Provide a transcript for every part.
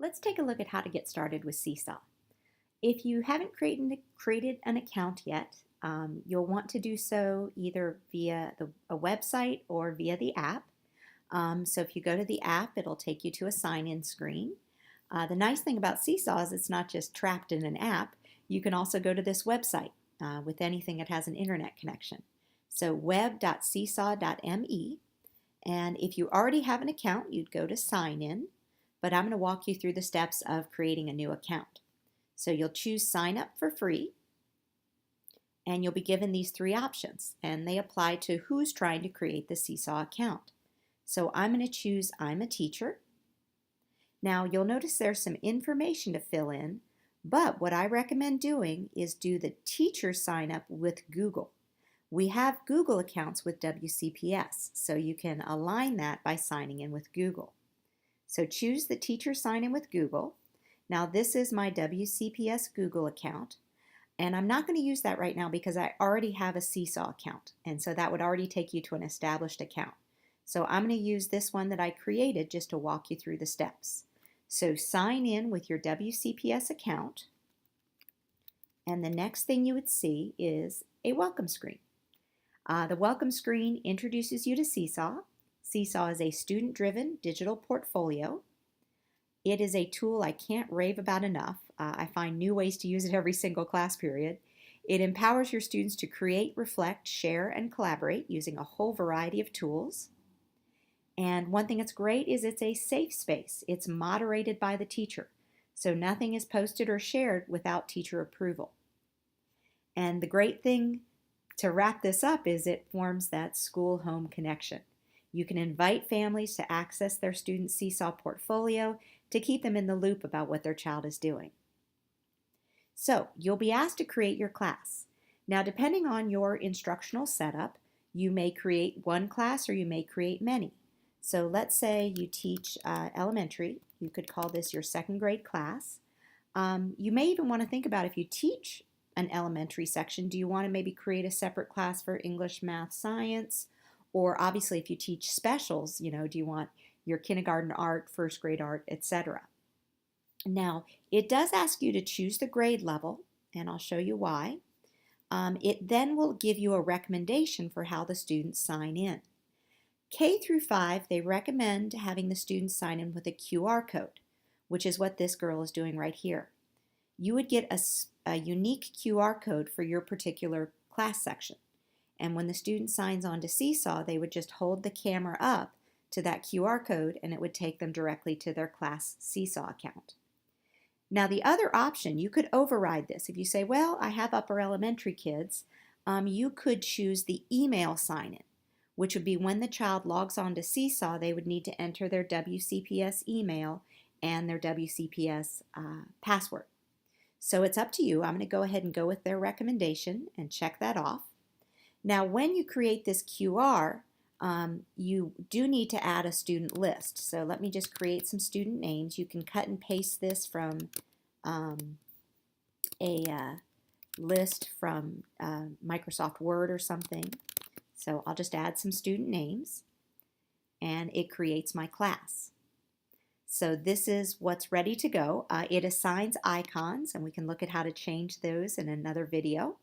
Let's take a look at how to get started with SeeSaw. If you haven't created an account yet, you'll want to do so either via a website or via the app. So if you go to the app, it'll take you to a sign-in screen. The nice thing about SeeSaw is it's not just trapped in an app. You can also go to this website with anything that has an internet connection. So web.seesaw.me, and if you already have an account, you'd go to sign in, but I'm going to walk you through the steps of creating a new account. So you'll choose sign up for free, and you'll be given these three options, and they apply to who's trying to create the SeeSaw account. So I'm going to choose I'm a teacher. Now you'll notice there's some information to fill in, but what I recommend doing is do the teacher sign up with Google. We have Google accounts with WCPS, so you can align that by signing in with Google. So choose the teacher sign in with Google. Now this is my WCPS Google account, and I'm not going to use that right now because I already have a SeeSaw account, and so that would already take you to an established account. So I'm going to use this one that I created just to walk you through the steps. So sign in with your WCPS account, and the next thing you would see is a welcome screen. The welcome screen introduces you to SeeSaw. SeeSaw is a student-driven digital portfolio. It is a tool I can't rave about enough. I find new ways to use it every single class period. It empowers your students to create, reflect, share, and collaborate using a whole variety of tools. And one thing that's great is it's a safe space. It's moderated by the teacher, so nothing is posted or shared without teacher approval. And the great thing to wrap this up is it forms that school-home connection. You can invite families to access their student SeeSaw portfolio to keep them in the loop about what their child is doing. So you'll be asked to create your class. Now, depending on your instructional setup, you may create one class or you may create many. So let's say you teach elementary. You could call this your second grade class. You may even want to think about if you teach an elementary section, do you want to maybe create a separate class for English, math, science? Or obviously if you teach specials, do you want your kindergarten art, first grade art, etc. Now, it does ask you to choose the grade level, and I'll show you why. It then will give you a recommendation for how the students sign in. K through 5, they recommend having the students sign in with a QR code, which is what this girl is doing right here. You would get a unique QR code for your particular class section. And when the student signs on to SeeSaw, they would just hold the camera up to that QR code and it would take them directly to their class SeeSaw account. Now the other option, you could override this. If you say, well, I have upper elementary kids, you could choose the email sign-in, which would be when the child logs on to SeeSaw, they would need to enter their WCPS email and their WCPS password. So it's up to you. I'm going to go ahead and go with their recommendation and check that off. Now when you create this QR, you do need to add a student list. So let me just create some student names. You can cut and paste this from a list from Microsoft Word or something. So I'll just add some student names and it creates my class. So this is what's ready to go. It assigns icons and we can look at how to change those in another video.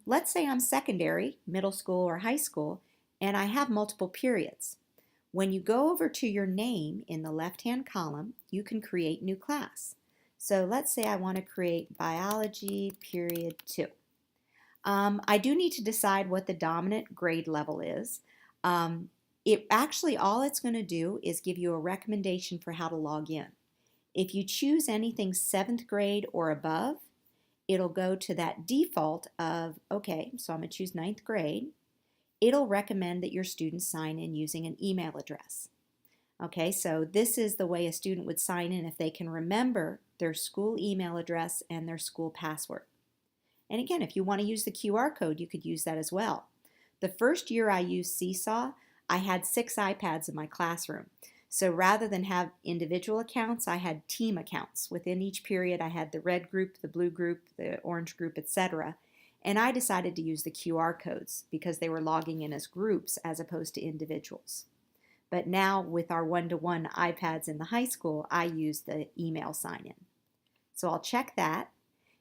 Let's say I'm secondary, middle school or high school, and I have multiple periods. When you go over to your name in the left-hand column, you can create new class. So let's say I want to create biology period 2. I do need to decide what the dominant grade level is. All it's going to do is give you a recommendation for how to log in. If you choose anything 7th grade or above, it'll go to that default of, okay, so I'm going to choose 9th grade. It'll recommend that your students sign in using an email address. Okay, so this is the way a student would sign in if they can remember their school email address and their school password. And again, if you want to use the QR code, you could use that as well. The first year I used SeeSaw, I had 6 iPads in my classroom. So rather than have individual accounts, I had team accounts. Within each period, I had the red group, the blue group, the orange group, etc. And I decided to use the QR codes because they were logging in as groups as opposed to individuals. But now with our one-to-one iPads in the high school, I use the email sign-in. So I'll check that.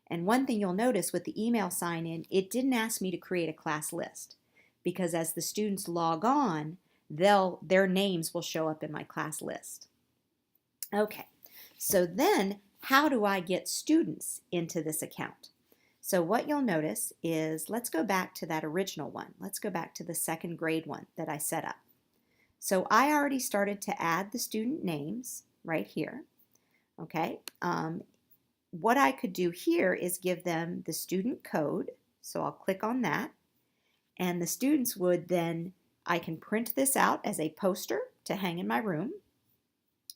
And one thing you'll notice with the email sign-in, it didn't ask me to create a class list because as the students log on, their names will show up in my class list. Okay, so then how do I get students into this account? So what you'll notice is, let's go back to that original one. Let's go back to the second grade one that I set up. So I already started to add the student names right here. Okay, what I could do here is give them the student code. So I'll click on that. And the students would then, I can print this out as a poster to hang in my room.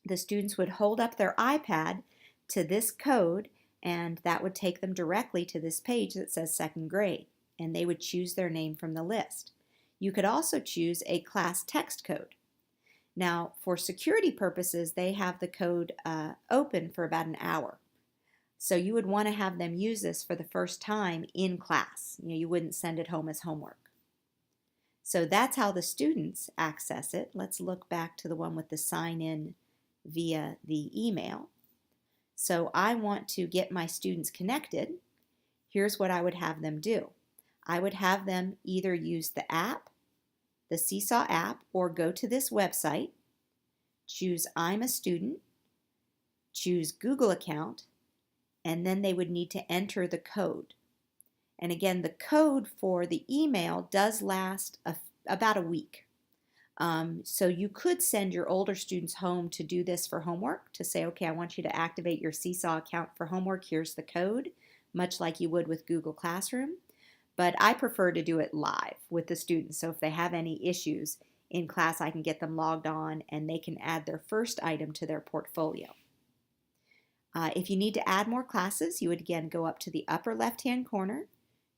The students would hold up their iPad to this code, and that would take them directly to this page that says second grade, and they would choose their name from the list. You could also choose a class text code. Now, for security purposes, they have the code open for about an hour. So you would want to have them use this for the first time in class. You wouldn't send it home as homework. So that's how the students access it. Let's look back to the one with the sign-in via the email. So I want to get my students connected. Here's what I would have them do. I would have them either use the app, the SeeSaw app, or go to this website, choose I'm a student, choose Google account, and then they would need to enter the code. And again, the code for the email does last about a week. So you could send your older students home to do this for homework, to say, okay, I want you to activate your SeeSaw account for homework. Here's the code, much like you would with Google Classroom. But I prefer to do it live with the students. So if they have any issues in class, I can get them logged on and they can add their first item to their portfolio. If you need to add more classes, you would again go up to the upper left-hand corner,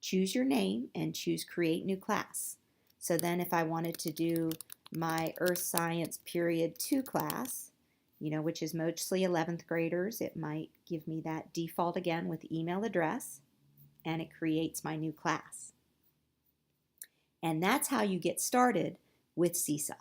choose your name, and choose Create New Class. So then if I wanted to do my Earth Science Period 2 class, which is mostly 11th graders, it might give me that default again with email address, and it creates my new class. And that's how you get started with SeeSaw.